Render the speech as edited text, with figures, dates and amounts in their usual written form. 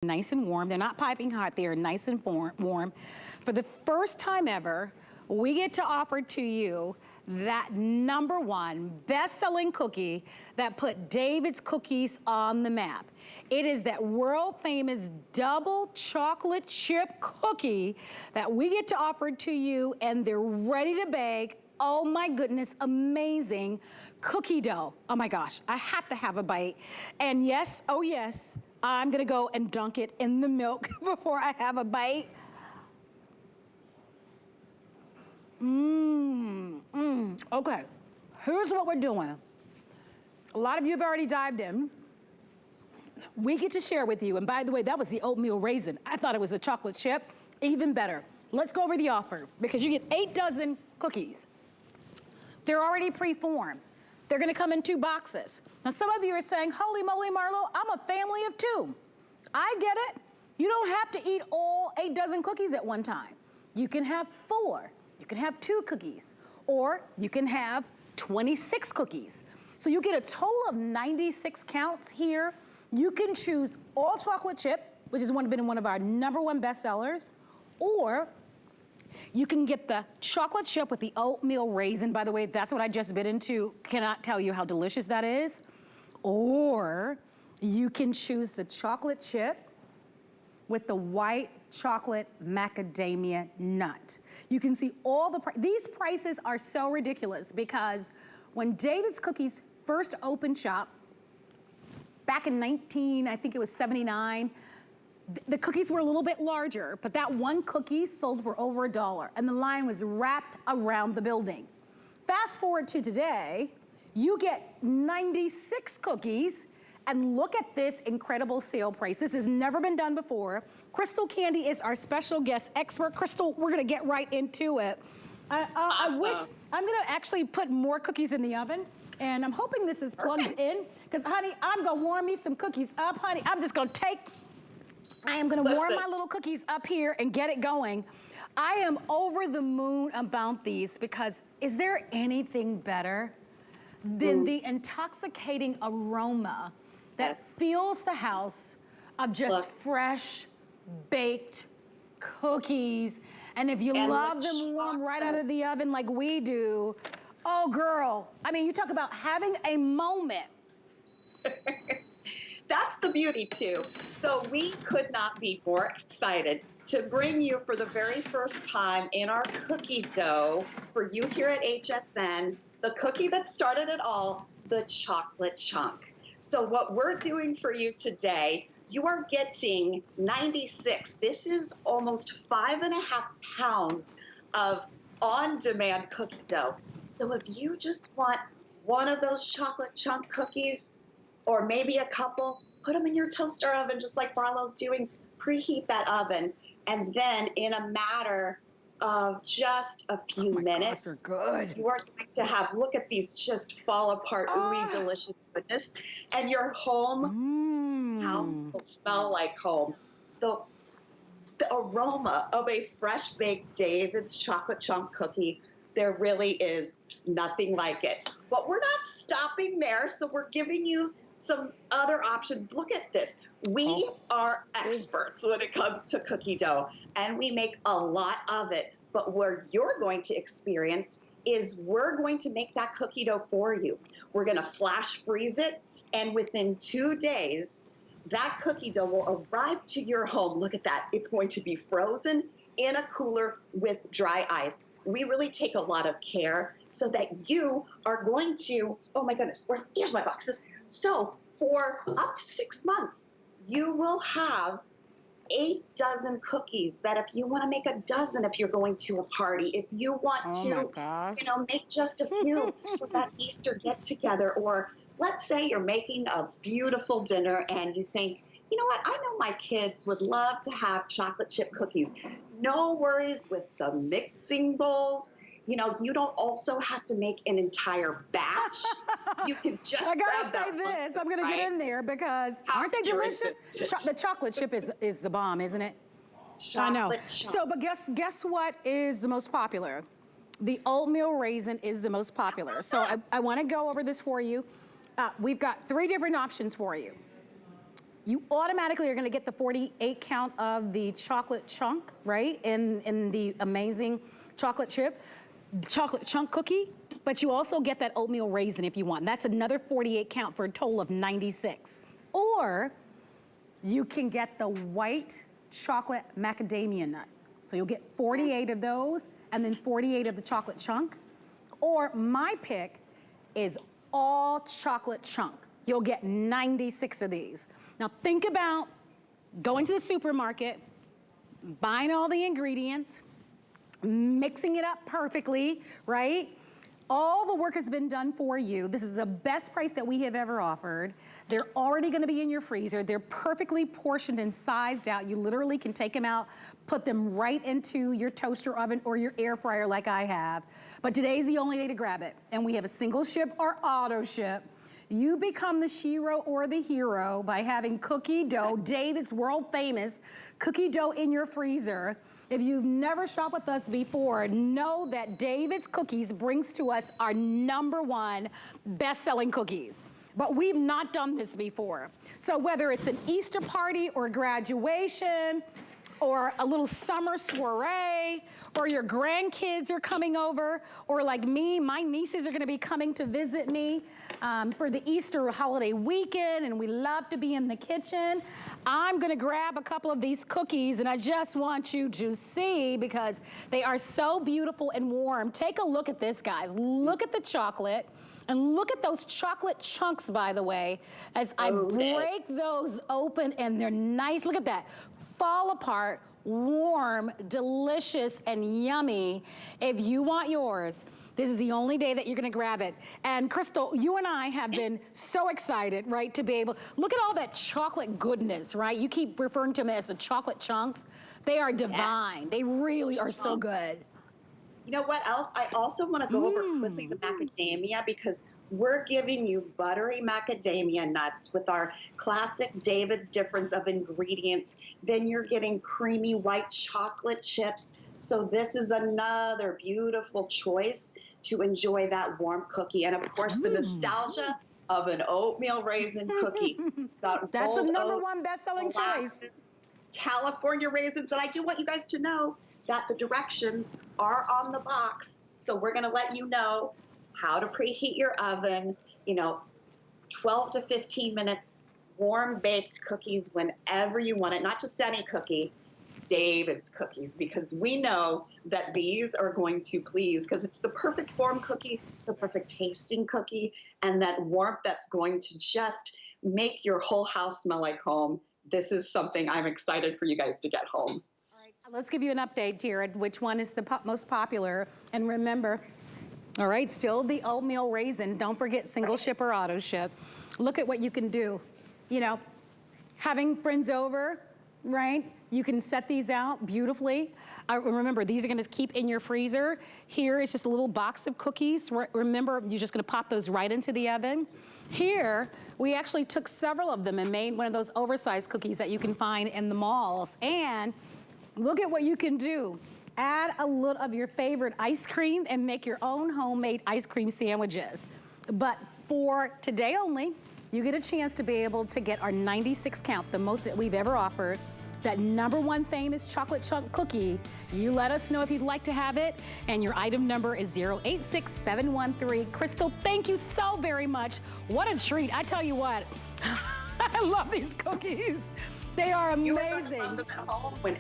nice and warm. They're not piping hot, they are nice and warm. For the first time ever, we get to offer to you that #1 best-selling cookie that put David's Cookies on the map. It is that world-famous double chocolate chip cookie that we get to offer to you, and they're ready to bake. Oh my goodness, amazing cookie dough. Oh my gosh, I have to have a bite. And yes, oh yes, I'm gonna go and dunk it in the milk before I have a bite. Okay, here's what we're doing. A lot of you have already dived in. We get to share with you, and by the way, that was the oatmeal raisin. I thought it was a chocolate chip, even better. Let's go over the offer, because you get 8 dozen cookies. They're already pre-formed. They're gonna come in 2 boxes. Now some of you are saying, holy moly, Marlo, I'm a family of 2. I get it. You don't have to eat all 8 dozen cookies at one time. You can have 4. You can have 2 cookies, or you can have 26 cookies. So you get a total of 96 counts here. You can choose all chocolate chip, which has been one of our #1 bestsellers, or you can get the chocolate chip with the oatmeal raisin. By the way, that's what I just bit into. Cannot tell you how delicious that is. Or you can choose the chocolate chip with the white chocolate macadamia nut. You can see all these prices are so ridiculous, because when David's Cookies first opened shop back in I think it was 79, the cookies were a little bit larger, but that one cookie sold for over $1, and the line was wrapped around the building. Fast forward to today, you get 96 cookies, and look at this incredible sale price. This has never been done before. Crystal Candy is our special guest expert. Crystal, we're gonna get right into it. Awesome. I wish, I'm gonna actually put more cookies in the oven, and I'm hoping this is plugged in, because honey, I'm gonna warm me some cookies up, honey. I am gonna warm my little cookies up here and get it going. I am over the moon about these, because is there anything better than the intoxicating aroma that fills the house of just fresh baked cookies? And if you love them warm right out of the oven like we do, oh girl, I mean, you talk about having a moment. That's the beauty too. So we could not be more excited to bring you for the very first time in our cookie dough for you here at HSN, the cookie that started it all, the chocolate chunk. So what we're doing for you today, you are getting 96. This is almost 5.5 pounds of on-demand cookie dough. So if you just want one of those chocolate chunk cookies, or maybe a couple, put them in your toaster oven, just like Marlo's doing. Preheat that oven, and then in a matter of just a few minutes, gosh, they're good. You are going to have, look at these just fall apart, ooey, delicious goodness. And your home house will smell like home. The aroma of a fresh baked David's chocolate chunk cookie, there really is nothing like it. But we're not stopping there, so we're giving you some other options. Look at this. We are experts when it comes to cookie dough, and we make a lot of it. But what you're going to experience is we're going to make that cookie dough for you. We're going to flash freeze it, and within 2 days, that cookie dough will arrive to your home. Look at that. It's going to be frozen in a cooler with dry ice. We really take a lot of care so that you are going to, oh my goodness, here's my boxes. So for up to 6 months, you will have 8 dozen cookies that if you want to make a dozen if you're going to a party, if you want to, make just a few for that Easter get together, or let's say you're making a beautiful dinner and you think, you know what, I know my kids would love to have chocolate chip cookies. No worries with the mixing bowls. You know, you don't also have to make an entire batch. You can just I gotta say this, I'm gonna get in there, because aren't they delicious? The chocolate chip is the bomb, isn't it? I know. So, but guess what is the most popular? The oatmeal raisin is the most popular. So I wanna go over this for you. We've got 3 different options for you. you automatically are gonna get the 48 count of the chocolate chunk, right? In the amazing chocolate chunk cookie, but you also get that oatmeal raisin if you want. That's another 48 count for a total of 96. Or you can get the white chocolate macadamia nut. So you'll get 48 of those and then 48 of the chocolate chunk. Or my pick is all chocolate chunk. You'll get 96 of these. Now think about going to the supermarket, buying all the ingredients, mixing it up perfectly, right? All the work has been done for you. This is the best price that we have ever offered. They're already gonna be in your freezer. They're perfectly portioned and sized out. You literally can take them out, put them right into your toaster oven or your air fryer like I have. But today's the only day to grab it. And we have a single ship or auto ship. You become the shero or the hero by having cookie dough, David's world famous cookie dough in your freezer. If you've never shopped with us before, know that David's Cookies brings to us our #1 best-selling cookies. But we've not done this before. So whether it's an Easter party or graduation, or a little summer soiree, or your grandkids are coming over, or like me, my nieces are gonna be coming to visit me for the Easter holiday weekend, and we love to be in the kitchen. I'm gonna grab a couple of these cookies, and I just want you to see, because they are so beautiful and warm. Take a look at this, guys. Look at the chocolate. And look at those chocolate chunks, by the way, as I break those open, and they're nice. Look at that. Fall apart, warm, delicious, and yummy. If you want yours, this is the only day that you're gonna grab it. And Crystal, you and I have been so excited, right, to be able, look at all that chocolate goodness, right? You keep referring to them as the chocolate chunks. They are divine. Yeah. They really are so good. You know what else? I also want to go over quickly the macadamia, because we're giving you buttery macadamia nuts with our classic David's difference of ingredients. Then you're getting creamy white chocolate chips. So this is another beautiful choice to enjoy that warm cookie. And of course, the nostalgia of an oatmeal raisin cookie. That's the #1 best-selling choice. California raisins. And I do want you guys to know that the directions are on the box. So we're gonna let you know how to preheat your oven, 12 to 15 minutes, warm baked cookies whenever you want it, not just any cookie, David's cookies, because we know that these are going to please, because it's the perfect form cookie, the perfect tasting cookie, and that warmth that's going to just make your whole house smell like home. This is something I'm excited for you guys to get home. All right, let's give you an update, Jared, which one is the most popular. And remember, all right, still the oatmeal raisin. Don't forget single ship or auto ship. Look at what you can do. Having friends over, right? You can set these out beautifully. Remember, these are gonna keep in your freezer. Here is just a little box of cookies. Remember, you're just gonna pop those right into the oven. Here, we actually took several of them and made one of those oversized cookies that you can find in the malls. And look at what you can do. Add a little of your favorite ice cream and make your own homemade ice cream sandwiches. But for today only, you get a chance to be able to get our 96 count, the most that we've ever offered, that #1 famous chocolate chunk cookie. You let us know if you'd like to have it, and your item number is 086713. Crystal, thank you so very much. What a treat. I tell you what, I love these cookies. They are amazing. You are going to love them at home when